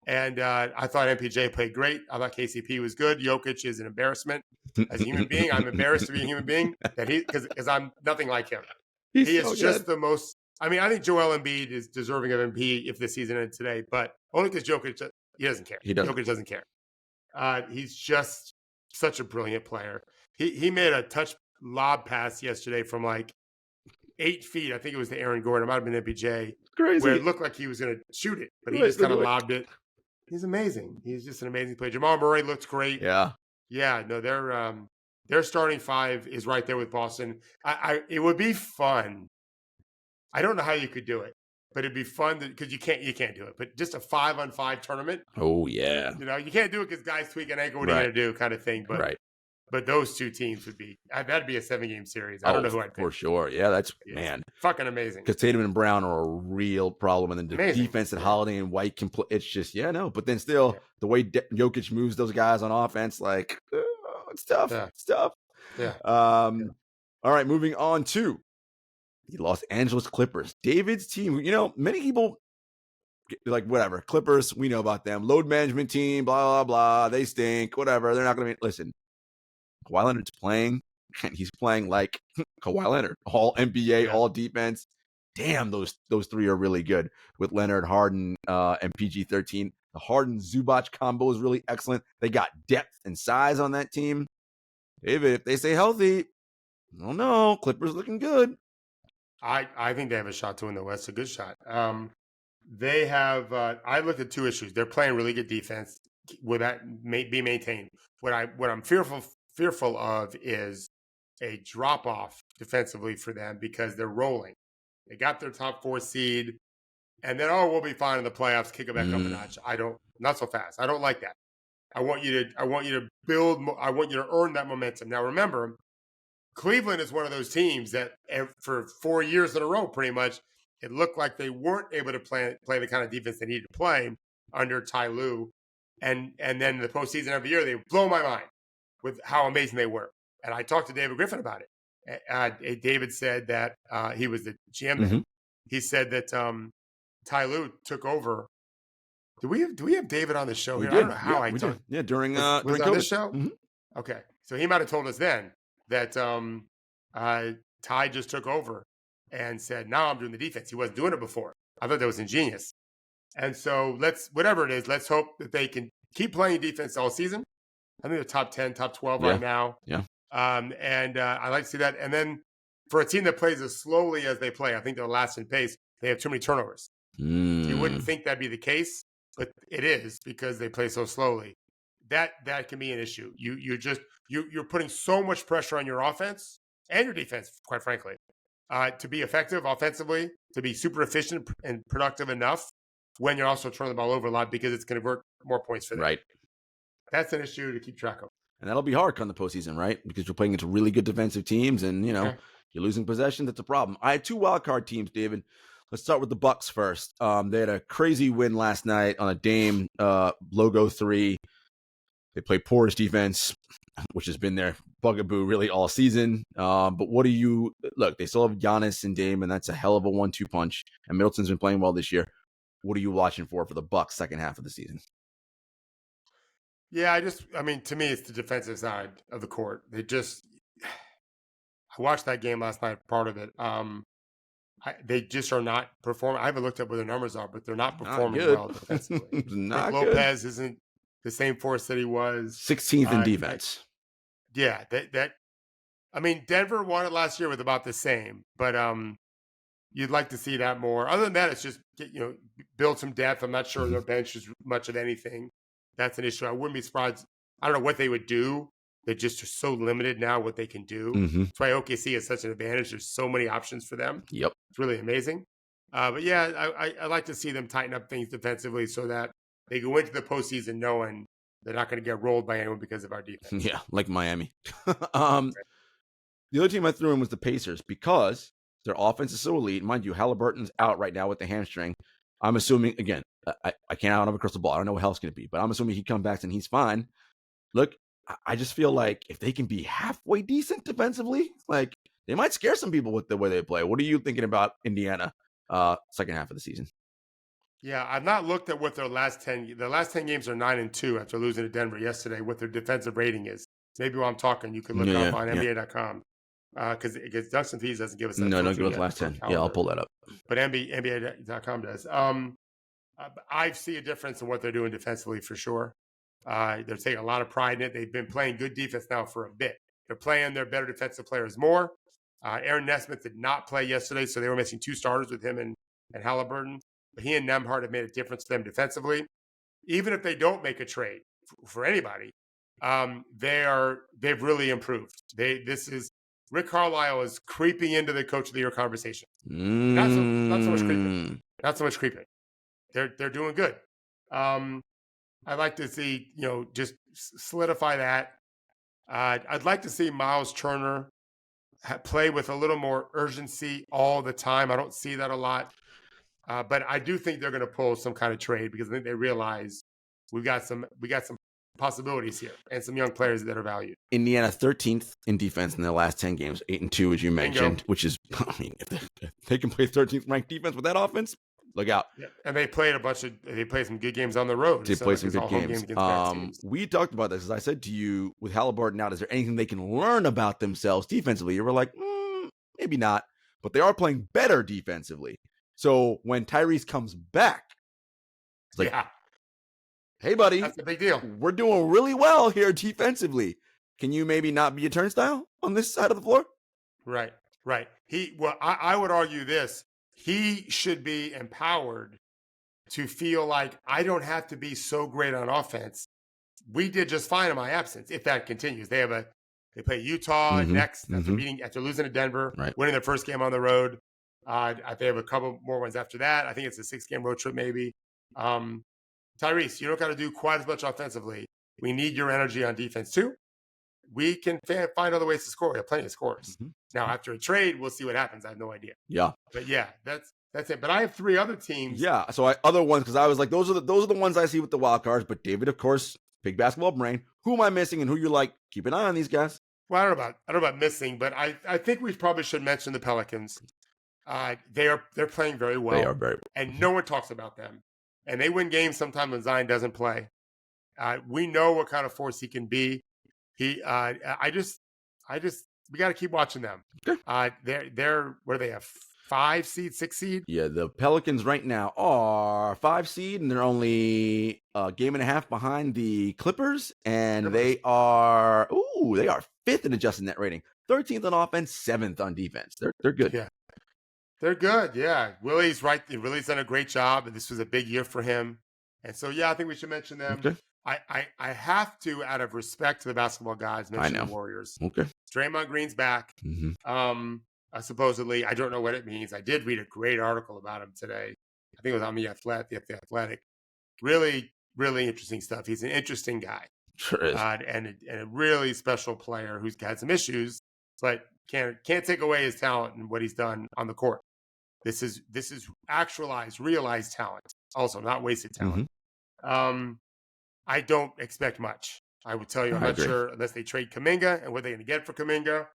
And I thought MPJ played great. I thought KCP was good. Jokic is an embarrassment as a human being. I'm embarrassed to be a human being because I'm nothing like him. He is just the most. I mean, I think Joel Embiid is deserving of MVP if the season ended today, but only because Jokic, he doesn't care. Jokic doesn't care. He's just such a brilliant player. He made a touch lob pass yesterday from like 8 feet. I think it was to Aaron Gordon. It might have been MPJ. Crazy. Where it looked like he was going to shoot it, but he just kind of lobbed it. He's amazing. He's just an amazing player. Jamal Murray looks great. Yeah. No, their starting five is right there with Boston. It would be fun. I don't know how you could do it, but it'd be fun because you can't do it. But just a 5-on-5 tournament. Oh yeah. You can't do it because guys tweak an ankle. What are you going to do? Kind of thing. But But those two teams would be, that'd be a 7-game series. I don't know who I'd pick. For sure. Yeah, that's, man. Fucking amazing. Because Tatum and Brown are a real problem. And then the defense that Holiday and White can play, it's just, But then still, the way Jokic moves those guys on offense, like, it's tough. Yeah. It's tough. Yeah. All right, moving on to the Los Angeles Clippers. David's team, many people, like, whatever. Clippers, we know about them. Load management team, blah, blah, blah. They stink, whatever. They're not going to be, listen. Kawhi Leonard's playing, and he's playing like Kawhi Leonard, all NBA, all defense. Damn, those three are really good with Leonard, Harden, and PG-13. The Harden-Zubac combo is really excellent. They got depth and size on that team. David, if they stay healthy, I don't know. Clippers looking good. I think they have a shot to win the West, a good shot. They have, I looked at two issues. They're playing really good defense. Will that be maintained? What I'm fearful of is a drop-off defensively for them because they're rolling. They got their top 4 seed, and then, we'll be fine in the playoffs, kick it back up a notch. Not so fast. I don't like that. I want you to build, I want you to earn that momentum. Now, remember, Cleveland is one of those teams that for 4 years in a row, pretty much, it looked like they weren't able to play the kind of defense they needed to play under Ty Lue. And then the postseason every year, they blow my mind with how amazing they were. And I talked to David Griffin about it. David said that he was the GM. Mm-hmm. He said that Ty Lue took over. Do we have David on the show here? I don't know how I talked. Yeah, during was COVID. On this show? Mm-hmm. Okay. So he might have told us then that Ty just took over and said, now I'm doing the defense. He wasn't doing it before. I thought that was ingenious. And so whatever it is, let's hope that they can keep playing defense all season. I think they're top 10, top 12 right now. Yeah. And I like to see that. And then for a team that plays as slowly as they play, I think they're last in pace. They have too many turnovers. You wouldn't think that'd be the case, but it is because they play so slowly. That can be an issue. You're putting so much pressure on your offense and your defense, quite frankly, to be effective offensively, to be super efficient and productive enough when you're also turning the ball over a lot because it's going to work more points for them. Right. That's an issue to keep track of. And that'll be hard come the postseason, right? Because you're playing against really good defensive teams, and Yeah. you're losing possession. That's a problem. I have 2 wild card teams, David. Let's start with the Bucks first. They had a crazy win last night on a Dame logo 3. They play porous defense, which has been their bugaboo really all season. But what do you look? They still have Giannis and Dame, and that's a hell of a 1-2 punch. And Middleton's been playing well this year. What are you watching for the Bucks second half of the season? Yeah, I mean, to me, it's the defensive side of the court. I watched that game last night, part of it. They just are not performing. I haven't looked up what their numbers are, but they're not performing well defensively. Not Brook good. Lopez isn't the same force that he was. 16th in defense. I mean, Denver won it last year with about the same, but you'd like to see that more. Other than that, it's just build some depth. I'm not sure their bench is much of anything. That's an issue. I wouldn't be surprised. I don't know what they would do. They just are so limited now what they can do. That's why OKC is such an advantage. There's so many options for them. Yep. It's really amazing. But yeah, I like to see them tighten up things defensively so that they go into the postseason knowing they're not going to get rolled by anyone because of our defense. Yeah, like Miami. The other team I threw in was the Pacers because their offense is so elite. Mind you, Halliburton's out right now with the hamstring. I'm assuming, again, I can't out of a crystal ball. I don't know what hell it's going to be, but I'm assuming he comes back and he's fine. Look, I just feel like if they can be halfway decent defensively, like they might scare some people with the way they play. What are you thinking about Indiana second half of the season? Yeah, I've not looked at what their last 10 games are 9-2 after losing to Denver yesterday, what their defensive rating is. Maybe while I'm talking, you can look up on NBA.com. Because Dustin Pease doesn't give us that. No, don't give us last 10. Yeah, I'll pull that up. But NBA.com does. I see a difference in what they're doing defensively for sure. They're taking a lot of pride in it. They've been playing good defense now for a bit. They're playing their better defensive players more. Aaron Nesmith did not play yesterday, so they were missing 2 starters with him and Halliburton. But he and Nembhard have made a difference to them defensively. Even if they don't make a trade for anybody, they've really improved. Rick Carlisle is creeping into the Coach of the Year conversation. Not so much creeping. Not so much creeping. They're doing good. I'd like to see, just solidify that. I'd like to see Miles Turner play with a little more urgency all the time. I don't see that a lot. But I do think they're going to pull some kind of trade because I think they realize we got some possibilities here and some young players that are valued. Indiana 13th in defense in their last 10 games, 8-2 as you mentioned, which is, I mean, if they can play 13th ranked defense with that offense, look out. Yeah. And they played some good games on the road. They played some good games. We talked about this, as I said to you, with Halliburton out, is there anything they can learn about themselves defensively? You were like, maybe not, but they are playing better defensively. So when Tyrese comes back, it's like, hey, buddy, that's a big deal. We're doing really well here defensively. Can you maybe not be a turnstile on this side of the floor? Right. I would argue this. He should be empowered to feel like I don't have to be so great on offense. We did just fine in my absence. If that continues, they play Utah next after losing to Denver, winning their first game on the road. They have a couple more ones after that. I think it's a 6-game road trip, maybe. Tyrese, you don't got to do quite as much offensively. We need your energy on defense too. We can find other ways to score. We have plenty of scores. Now, after a trade, we'll see what happens. I have no idea. Yeah, but yeah, that's it. But I have 3 other teams. Yeah, so other ones because I was like, those are the ones I see with the wild cards. But David, of course, big basketball brain. Who am I missing, and who you're like? Keep an eye on these guys. Well, I don't know about missing, but I think we probably should mention the Pelicans. They're playing very well. They are very well. And no one talks about them. And they win games sometimes when Zion doesn't play. We know what kind of force he can be. We got to keep watching them. They're where they have 5 seed, 6 seed. Yeah, the Pelicans right now are 5 seed, and they're only a game and a half behind the Clippers, and they are 5th in adjusted net rating, 13th on offense, 7th on defense. They're good. Yeah. They're good, yeah. Willie's right. Willie's done a great job, and this was a big year for him. And so, yeah, I think we should mention them. Okay. I have to, out of respect to the basketball guys, mention the Warriors. Okay. Draymond Green's back. Supposedly, I don't know what it means. I did read a great article about him today. I think it was on the Athletic. Really, really interesting stuff. He's an interesting guy. Sure is. And a really special player who's had some issues, but can't take away his talent and what he's done on the court. This is actualized, realized talent, also not wasted talent. I don't expect much. I would tell you, I'm I not agree. sure unless they trade Kuminga, and what they're going to get for Kuminga.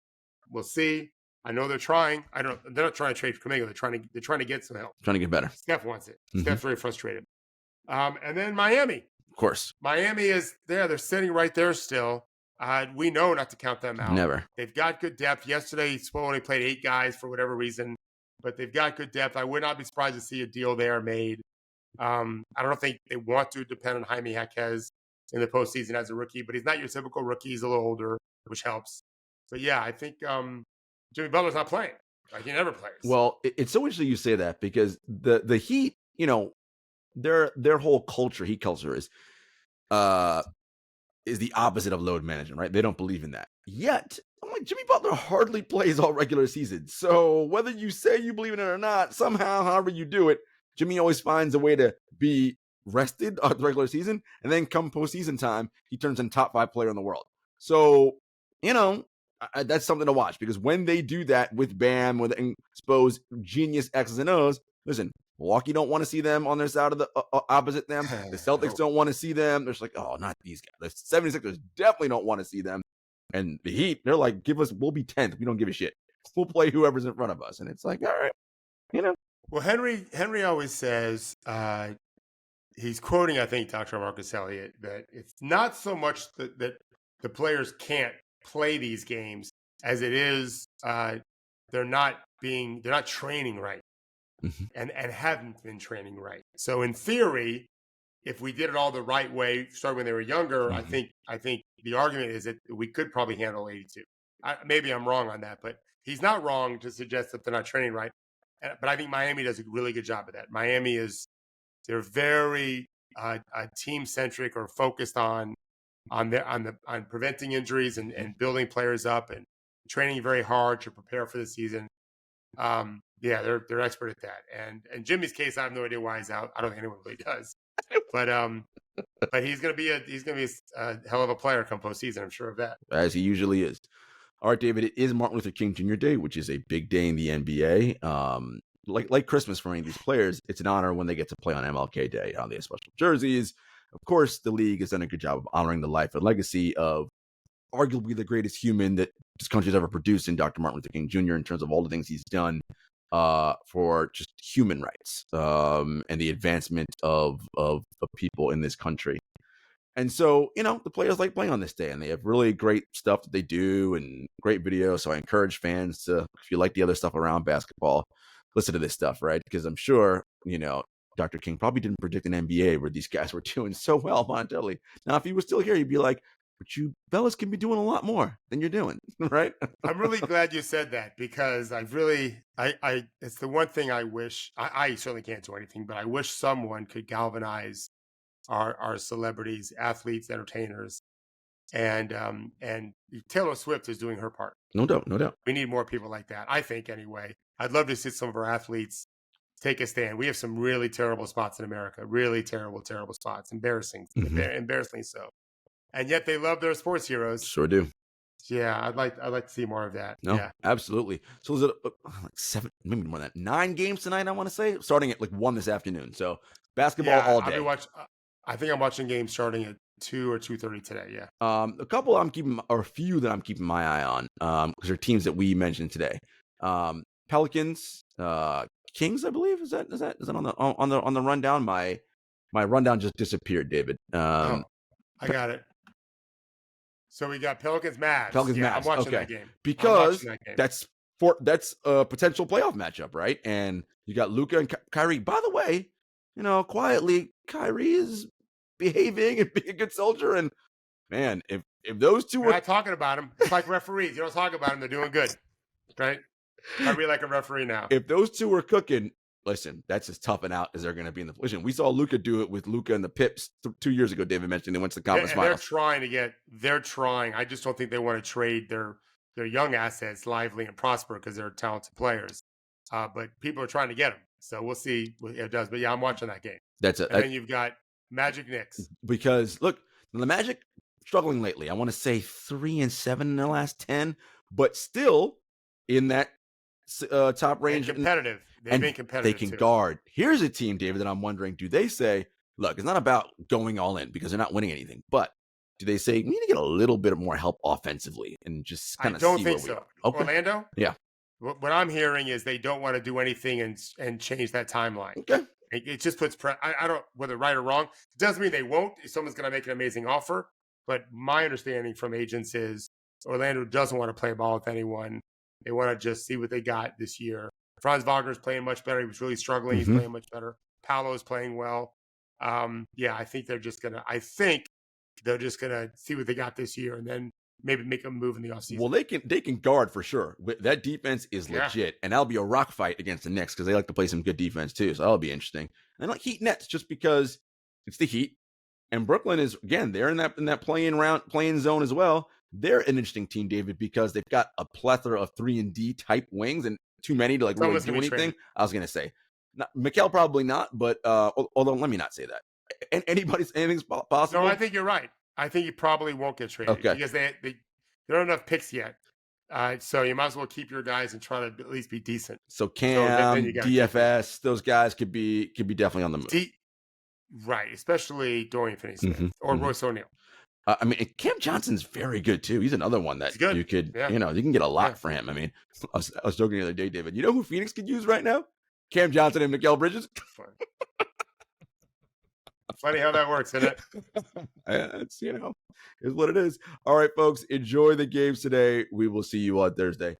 We'll see. I know they're trying. They're not trying to trade for Kuminga. They're trying to get some help. Trying to get better. Steph wants it. Steph's very frustrated. And then Miami. Of course. Miami is there. They're sitting right there still. We know not to count them out. Never. They've got good depth. Yesterday, Spo only played 8 guys for whatever reason, but they've got good depth. I would not be surprised to see a deal there made. I don't think they want to depend on Jaime Jaquez in the postseason as a rookie, but he's not your typical rookie. He's a little older, which helps. But yeah, I think Jimmy Butler's not playing. Like, he never plays. Well, it's so interesting you say that, because the Heat, their whole culture, Heat culture is the opposite of load management, right? They don't believe in that. Yet, I'm like, Jimmy Butler hardly plays all regular season. So whether you say you believe in it or not, somehow, however you do it, Jimmy always finds a way to be rested on the regular season, and then come postseason time, he turns into top 5 player in the world. So, that's something to watch, because when they do that with Bam, with exposed genius X's and O's, listen, Milwaukee don't want to see them on their side of the opposite them. The Celtics don't want to see them. They're just like, oh, not these guys. The 76ers definitely don't want to see them. And the Heat, they're like, we'll be 10th. We don't give a shit. We'll play whoever's in front of us. And it's like, all right, Well, Henry always says, he's quoting, I think, Dr. Marcus Elliott, that it's not so much that the players can't play these games as it is they're not training right. And haven't been training right. So in theory, if we did it all the right way, starting when they were younger, I think the argument is that we could probably handle 82. Maybe I'm wrong on that, but he's not wrong to suggest that they're not training right. But I think Miami does a really good job of that. They're very team centric, or focused on preventing injuries and building players up and training very hard to prepare for the season. Yeah, they're expert at that. And in Jimmy's case, I have no idea why he's out. I don't think anyone really does. But he's gonna be a hell of a player come postseason. I'm sure of that. As he usually is. All right, David, it is Martin Luther King Jr. Day, which is a big day in the NBA. Like Christmas for any of these players, it's an honor when they get to play on MLK Day. They have special jerseys. Of course, the league has done a good job of honoring the life and legacy of arguably the greatest human that this country's ever produced, in Dr. Martin Luther King Jr., in terms of all the things he's done for just human rights and the advancement of people in this country. And so, the players like playing on this day, and they have really great stuff that they do and great videos. So I encourage fans to, if you like the other stuff around basketball, listen to this stuff, right? Because I'm sure, Dr. King probably didn't predict an NBA where these guys were doing so well monetarily. Now, if he was still here, he'd be like, but you fellas can be doing a lot more than you're doing, right? I'm really glad you said that, because it's the one thing I wish. I certainly can't do anything, but I wish someone could galvanize our celebrities, athletes, entertainers, and Taylor Swift is doing her part. No doubt. We need more people like that, I think, anyway. I'd love to see some of our athletes take a stand. We have some really terrible spots in America, really terrible spots, embarrassingly so. And yet they love their sports heroes. Sure do. Yeah, I'd like to see more of that. No, yeah. Absolutely. So is it like 7, maybe more than that, 9 games tonight, I want to say, starting at like 1 this afternoon. So basketball all day. I think I'm watching games starting at 2 or 2:30 today. Yeah. A couple a few that I'm keeping my eye on, because they're teams that we mentioned today. Pelicans, Kings, I believe. Is that on the rundown? My rundown just disappeared, David. I got it. So we got Pelicans, Mavs. Mavs. I'm watching that game. Because that's a potential playoff matchup, right? And you got Luka and Kyrie. By the way, quietly, Kyrie is behaving and being a good soldier. And man, if those two We're not talking about them, it's like referees. You don't talk about them; they're doing good, right? Kyrie like a referee now. If those two were cooking, listen, that's as tough and out as they're going to be in the position. We saw Luka do it with Luka and the Pips 2 years ago. David mentioned they went to the conference final. They're trying. I just don't think they want to trade their young assets, Lively and Prosper, because they're talented players. But people are trying to get them. So we'll see what it does. But yeah, I'm watching that game. That's it. And then you've got Magic Knicks. Because look, the Magic, struggling lately. I want to say 3-7 in their last 10, but still in that top And range. competitive. They've And been they competitive can too. guard. Here's a team, David, that I'm wondering, do they say, look, it's not about going all in because they're not winning anything, but do they say we need to get a little bit more help offensively and just I kind of don't see where think we so. are? Okay. Orlando, Yeah. what I'm hearing is they don't want to do anything and change that timeline. Okay. It just puts I don't, whether right or wrong. It doesn't mean they won't. If someone's going to make an amazing offer, but my understanding from agents is Orlando doesn't want to play ball with anyone. They want to just see what they got this year. Franz Wagner's playing much better. He was really struggling. He's playing much better. Paolo's playing well. Yeah, I think they're just gonna. I think they're just gonna see what they got this year and then maybe make a move in the offseason. Well, they can guard for sure. That defense is legit, and that'll be a rock fight against the Knicks because they like to play some good defense too. So that'll be interesting. And like Heat Nets, just because it's the Heat, and Brooklyn is again they're in that playing zone as well. They're an interesting team, David, because they've got a plethora of 3-and-D type wings and too many to like really do anything. Traded. I was gonna say, Mikal probably not, but although let me not say that. Anything's possible. No, I think you're right. I think he probably won't get traded because there aren't enough picks yet. So you might as well keep your guys and try to at least be decent. So Cam, DFS, those guys could be definitely on the move. Right, especially Dorian Finney-Smith or Royce O'Neal. I mean, Cam Johnson's very good too. He's another one that you could, you can get a lot for him. I mean, I was joking the other day, David. You know who Phoenix could use right now? Cam Johnson and Mikal Bridges. Funny how that works, isn't it? It's is what it is. All right, folks, enjoy the games today. We will see you on Thursday.